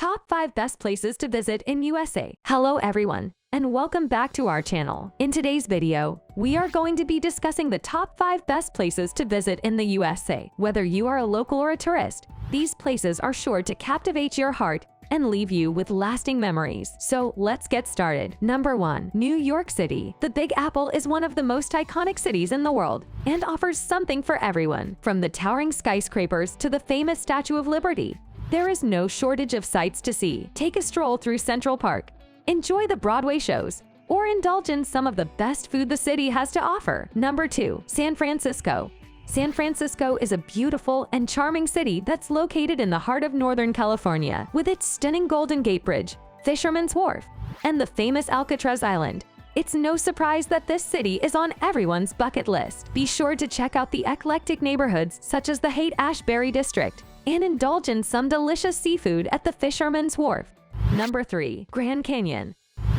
Top 5 Best Places to Visit in USA. Hello everyone, and welcome back to our channel. In today's video, we are going to be discussing the top 5 best places to visit in the USA. Whether you are a local or a tourist, these places are sure to captivate your heart and leave you with lasting memories. So let's get started. Number 1. New York City. The Big Apple is one of the most iconic cities in the world and offers something for everyone. From the towering skyscrapers to the famous Statue of Liberty, there is no shortage of sights to see. Take a stroll through Central Park, enjoy the Broadway shows, or indulge in some of the best food the city has to offer. Number 2. San Francisco. San Francisco is a beautiful and charming city that's located in the heart of Northern California. With its stunning Golden Gate Bridge, Fisherman's Wharf, and the famous Alcatraz Island, it's no surprise that this city is on everyone's bucket list. Be sure to check out the eclectic neighborhoods such as the Haight-Ashbury District and indulge in some delicious seafood at the Fisherman's Wharf. Number 3. Grand Canyon.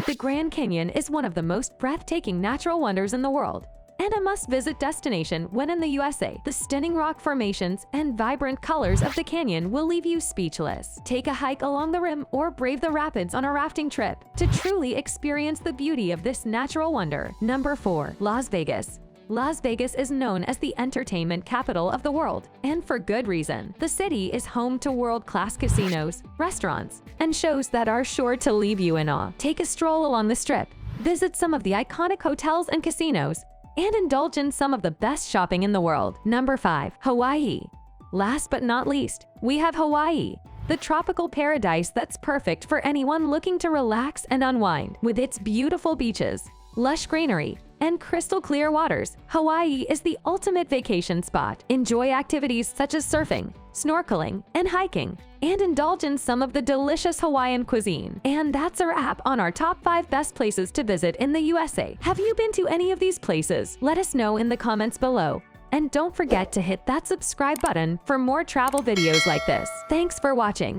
The Grand Canyon is one of the most breathtaking natural wonders in the world and a must-visit destination when in the USA. The stunning rock formations and vibrant colors of the canyon will leave you speechless. Take a hike along the rim or brave the rapids on a rafting trip to truly experience the beauty of this natural wonder. Number 4. Las Vegas. Las Vegas is known as the entertainment capital of the world, and for good reason. The city is home to world-class casinos, restaurants, and shows that are sure to leave you in awe. Take a stroll along the Strip, visit some of the iconic hotels and casinos, and indulge in some of the best shopping in the world. Number 5. Hawaii. Last but not least, we have Hawaii, the tropical paradise that's perfect for anyone looking to relax and unwind. With its beautiful beaches, lush greenery, and crystal clear waters, Hawaii is the ultimate vacation spot. Enjoy activities such as surfing, snorkeling, and hiking, and indulge in some of the delicious Hawaiian cuisine. And that's a wrap on our top 5 best places to visit in the USA. Have you been to any of these places? Let us know in the comments below. And don't forget to hit that subscribe button for more travel videos like this. Thanks for watching.